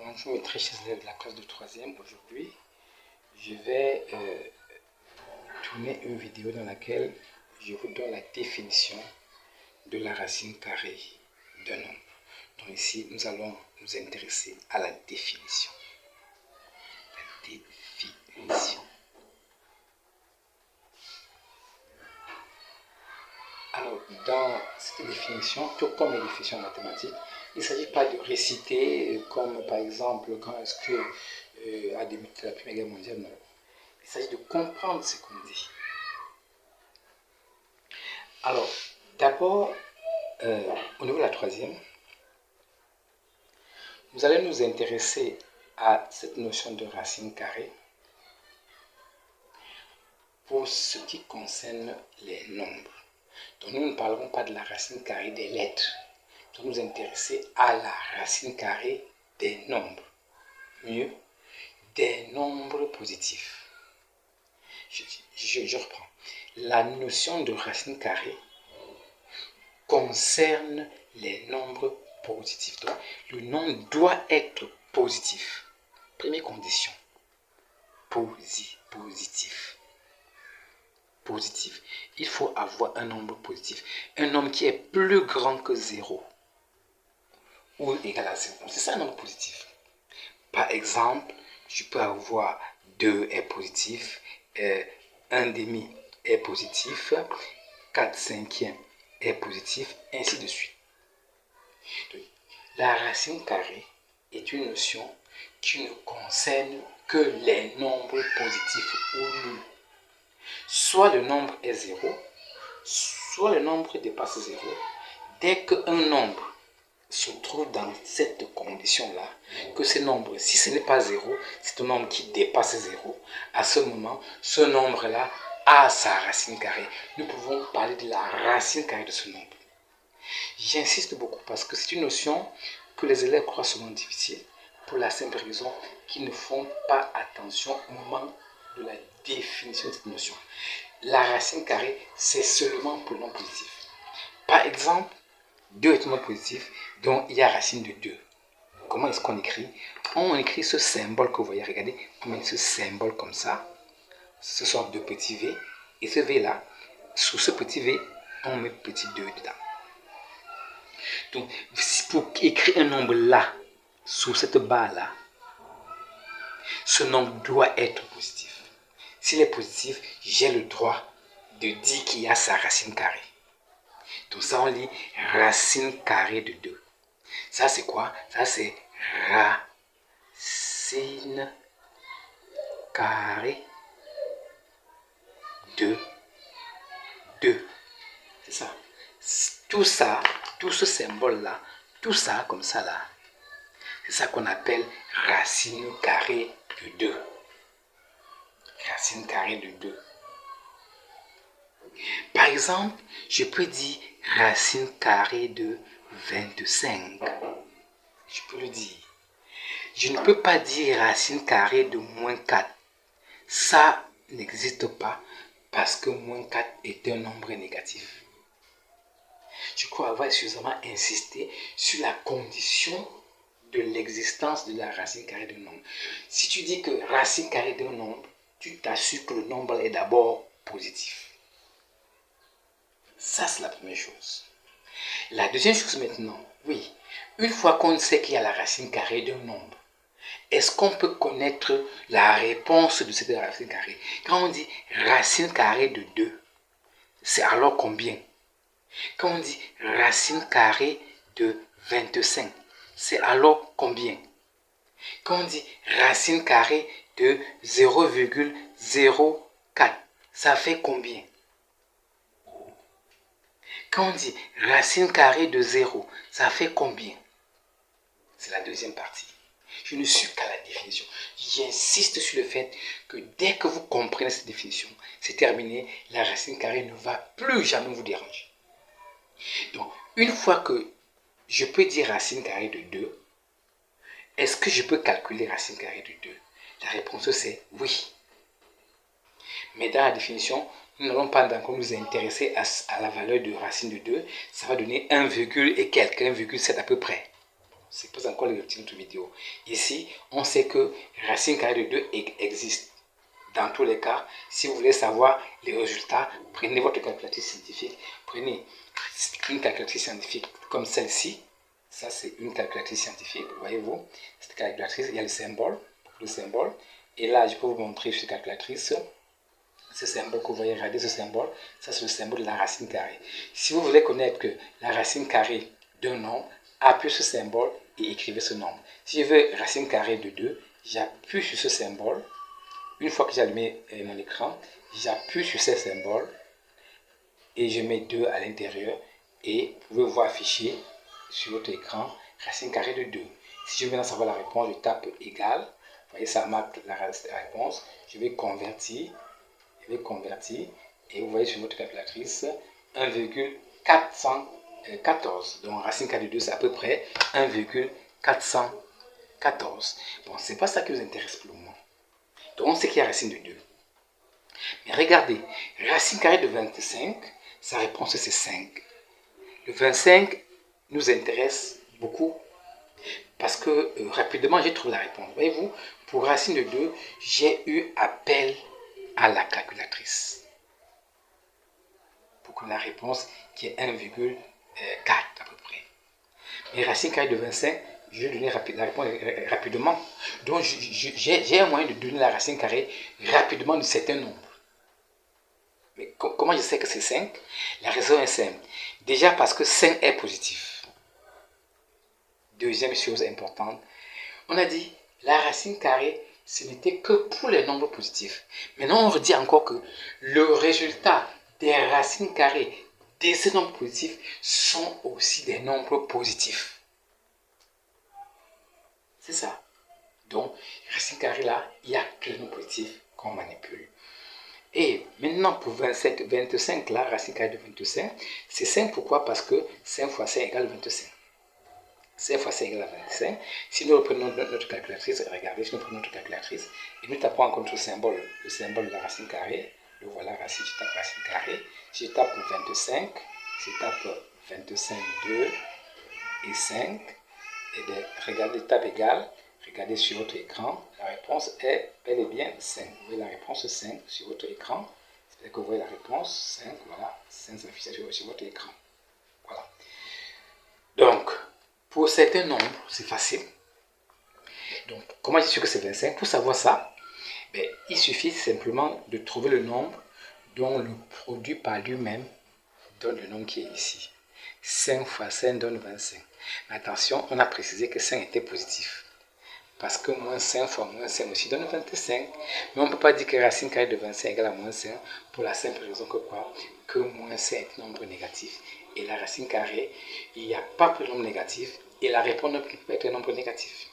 Bonjour mes très chers élèves de la classe de 3e. Aujourd'hui, je vais tourner une vidéo dans laquelle je vous donne la définition de la racine carrée d'un nombre. Donc ici, nous allons nous intéresser à la définition. La définition. Alors, dans cette définition, tout comme les définitions mathématiques, il ne s'agit pas de réciter comme par exemple quand est-ce que a débuté la Première Guerre mondiale, non. Il s'agit de comprendre ce qu'on dit. Alors, d'abord, au niveau de la 3e, nous allons nous intéresser à cette notion de racine carrée pour ce qui concerne les nombres. Donc, nous ne parlerons pas de la racine carrée des lettres. Nous allons nous intéresser à la racine carrée des nombres. Mieux, des nombres positifs. Je reprends. La notion de racine carrée concerne les nombres positifs. Donc, le nombre doit être positif. Première condition. Positif. Positif. Il faut avoir un nombre positif. Un nombre qui est plus grand que 0 ou égal à 0. C'est ça un nombre positif. Par exemple, je peux avoir 2 est positif, 1 demi est positif, 4 cinquièmes est positif, ainsi de suite. Donc, la racine carrée est une notion qui ne concerne que les nombres positifs ou nuls. Soit le nombre est 0, soit le nombre dépasse 0. Dès qu'un nombre se trouve dans cette condition-là, que ce nombre, si ce n'est pas 0, c'est un nombre qui dépasse 0, à ce moment, ce nombre-là a sa racine carrée. Nous pouvons parler de la racine carrée de ce nombre. J'insiste beaucoup parce que c'est une notion que les élèves croient souvent difficile pour la simple raison qu'ils ne font pas attention au moment de la définition de cette notion. La racine carrée, c'est seulement pour le nombre positif. Par exemple, 2 est un nombre positif, donc il y a racine de 2. Comment est-ce qu'on écrit? On écrit ce symbole que vous voyez, regardez, on met ce symbole comme ça. Ce sont 2 petits V, et ce V là, sous ce petit V, on met petit 2 dedans. Donc, pour écrire un nombre là, sous cette barre là, ce nombre doit être positif. S'il est positif, j'ai le droit de dire qu'il y a sa racine carrée. Donc ça, on lit racine carrée de 2. Ça, c'est quoi? Ça, c'est racine carrée de 2. C'est ça. Tout ça, tout ce symbole-là, tout ça, comme ça, là, c'est ça qu'on appelle racine carrée de 2. Racine carrée de 2. Par exemple, je peux dire racine carrée de 25. Je peux le dire. Je ne peux pas dire racine carrée de moins 4. Ça n'existe pas parce que moins 4 est un nombre négatif. Je crois avoir suffisamment insisté sur la condition de l'existence de la racine carrée d'un nombre. Si tu dis que racine carrée d'un nombre, tu t'assures que le nombre est d'abord positif. Ça, c'est la première chose. La deuxième chose maintenant, oui, une fois qu'on sait qu'il y a la racine carrée d'un nombre, est-ce qu'on peut connaître la réponse de cette racine carrée? Quand on dit racine carrée de 2, c'est alors combien? Quand on dit racine carrée de 25, c'est alors combien? Quand on dit racine carrée de 0,04, ça fait combien? Quand on dit racine carrée de 0, ça fait combien? C'est la deuxième partie. Je ne suis qu'à la définition. J'insiste sur le fait que dès que vous comprenez cette définition, c'est terminé, la racine carrée ne va plus jamais vous déranger. Donc, une fois que je peux dire racine carrée de 2, est-ce que je peux calculer racine carrée de 2? La réponse c'est oui. Mais dans la définition, nous n'allons pas encore nous intéresser à la valeur de racine de 2. Ça va donner 1, et quelque, 1,7 à peu près. C'est pas encore l'objectif de notre vidéo. Ici, on sait que racine carrée de 2 existe. Dans tous les cas, si vous voulez savoir les résultats, prenez votre calculatrice scientifique. Prenez une calculatrice scientifique comme celle-ci. Ça, c'est une calculatrice scientifique. Voyez-vous, cette calculatrice, il y a le symbole. Et là, je peux vous montrer sur cette calculatrice ce symbole que vous voyez. Regardez ce symbole. Ça, c'est le symbole de la racine carrée. Si vous voulez connaître que la racine carrée d'un nombre, appuyez sur ce symbole et écrivez ce nombre. Si je veux racine carrée de 2, j'appuie sur ce symbole. Une fois que j'ai allumé mon écran, j'appuie sur ce symbole et je mets 2 à l'intérieur et vous pouvez voir affiché sur votre écran racine carrée de 2. Si je veux en savoir la réponse, je tape égal. Vous voyez, ça marque la réponse. Je vais convertir et vous voyez sur votre calculatrice 1,414. Donc racine carrée de 2, c'est à peu près 1,414. Bon, c'est pas ça qui vous intéresse pour le moment. Donc on sait qu'il y a racine de 2. Mais regardez, racine carrée de 25, sa réponse c'est 5. Le 25 nous intéresse beaucoup parce que rapidement j'ai trouvé la réponse. Voyez-vous, pour racine de 2, j'ai eu appel à la calculatrice pour que la réponse qui est 1,4 à peu près. Mais racine carrée de 25, je vais donner la réponse rapidement. Donc j'ai un moyen de donner la racine carrée rapidement de certains nombres. Mais comment je sais que c'est 5? La raison est simple. Déjà parce que 5 est positif. Deuxième chose importante, on a dit la racine carrée, ce n'était que pour les nombres positifs. Maintenant, on redit encore que le résultat des racines carrées de ces nombres positifs sont aussi des nombres positifs. C'est ça. Donc, racine carrée là, il n'y a que les nombres positifs qu'on manipule. Et maintenant, pour 25 là, racine carrée de 25, c'est 5. Pourquoi? Parce que 5 fois 5 égale 25. 5 fois 5 égale à 25. Si nous reprenons notre calculatrice, regardez, si nous prenons notre calculatrice, et nous tapons encore le symbole de la racine carrée, le voilà, racine, je tape racine carrée, je tape 25, je tape 25, 2 et 5, et bien, regardez, tape égal. Regardez sur votre écran, la réponse est bel et bien 5. Vous voyez la réponse 5 sur votre écran. C'est-à-dire que vous voyez la réponse 5, voilà, 5 s'affiche sur votre écran. Voilà. Donc, pour certains nombres, c'est facile. Donc, comment je suis sûr que c'est 25? Pour savoir ça, ben, il suffit simplement de trouver le nombre dont le produit par lui-même donne le nombre qui est ici. 5 fois 5 donne 25. Mais attention, on a précisé que 5 était positif. Parce que moins 5 fois moins 5 aussi donne 25. Mais on ne peut pas dire que racine carrée de 25 égale à moins 5 pour la simple raison que quoi? Que moins 5 est un nombre négatif. Et la racine carrée, il n'y a pas de nombre négatif. Et la réponse ne peut pas être un nombre négatif.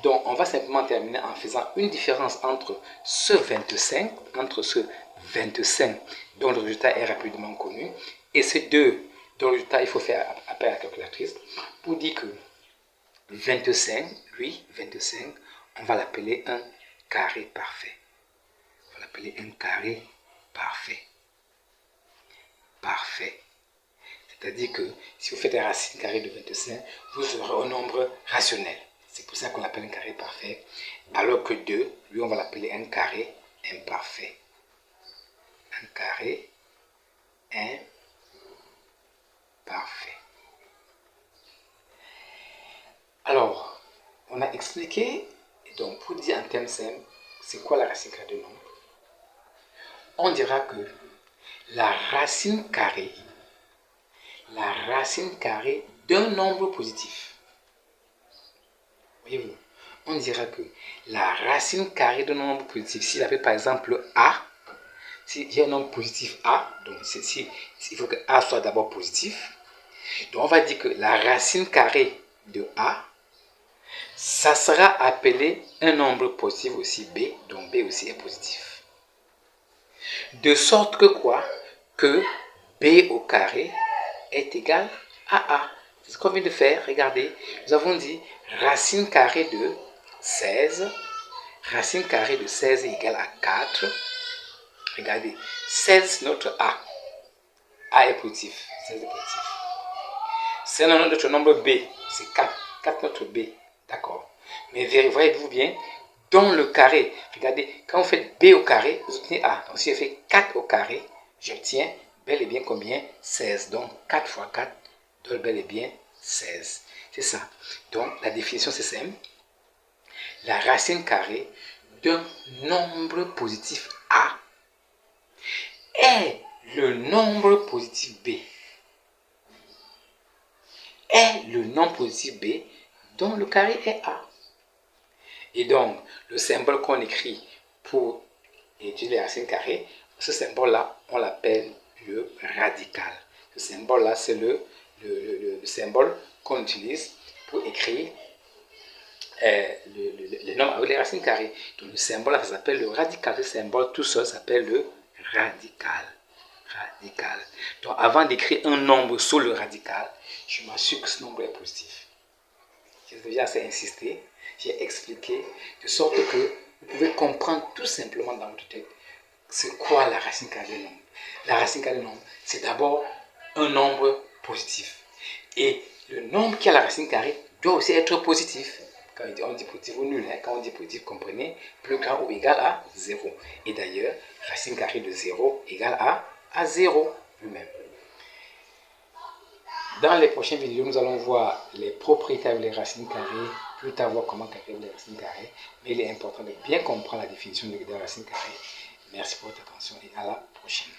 Donc, on va simplement terminer en faisant une différence entre ce 25, dont le résultat est rapidement connu, et ces deux dont le résultat, il faut faire appel à la calculatrice, pour dire que 25, lui, 25, on va l'appeler un carré parfait. On va l'appeler un carré parfait. Parfait. C'est-à-dire que si vous faites la racine carrée de 25, vous aurez un nombre rationnel. C'est pour ça qu'on l'appelle un carré parfait. Alors que 2, lui, on va l'appeler un carré imparfait. Un carré imparfait. Alors, on a expliqué, et donc pour dire en termes simples, c'est quoi la racine carrée de nombre? On dira que la racine carrée d'un nombre positif. Voyez-vous, on dira que la racine carrée d'un nombre positif, s'il avait par exemple A, si j'ai un nombre positif A, donc il faut que A soit d'abord positif, donc on va dire que la racine carrée de A, ça sera appelé un nombre positif aussi B, donc B aussi est positif. De sorte que quoi? Que B au carré est égal à A. C'est ce qu'on vient de faire, regardez. Nous avons dit racine carrée de 16. Racine carrée de 16 est égale à 4. Regardez, 16 notre A. A est positif. 16 est positif. C'est notre nombre B, c'est 4. 4 notre B. D'accord. Mais voyez-vous bien, dans le carré, regardez, quand vous faites B au carré, vous obtenez A. Donc si je fais 4 au carré, j'obtiens bel et bien combien? 16. Donc 4 fois 4 donne bel et bien 16. C'est ça. Donc la définition c'est simple. La racine carrée d'un nombre positif A est le nombre positif B. Est le nombre positif B dont le carré est A. Et donc, le symbole qu'on écrit pour étudier les racines carrées, ce symbole-là, on l'appelle le radical. Ce symbole-là, c'est le symbole qu'on utilise pour écrire le nombre avec les racines carrées. Donc, le symbole-là, ça s'appelle le radical. Ce symbole tout seul s'appelle le radical. Radical. Donc, avant d'écrire un nombre sur le radical, je m'assure que ce nombre est positif. J'ai déjà assez insisté, j'ai expliqué, de sorte que vous pouvez comprendre tout simplement dans votre tête c'est quoi la racine carrée d'un nombre. La racine carrée d'un nombre, c'est d'abord un nombre positif. Et le nombre qui a la racine carrée doit aussi être positif. Quand on dit positif ou nul, hein, quand on dit positif, comprenez, plus grand ou égal à 0. Et d'ailleurs, racine carrée de 0 égale à 0 lui-même. Dans les prochaines vidéos, nous allons voir les propriétés avec les racines carrées, plus tard voir comment calculer les racines carrées. Mais il est important de bien comprendre la définition des racines carrées. Merci pour votre attention et à la prochaine.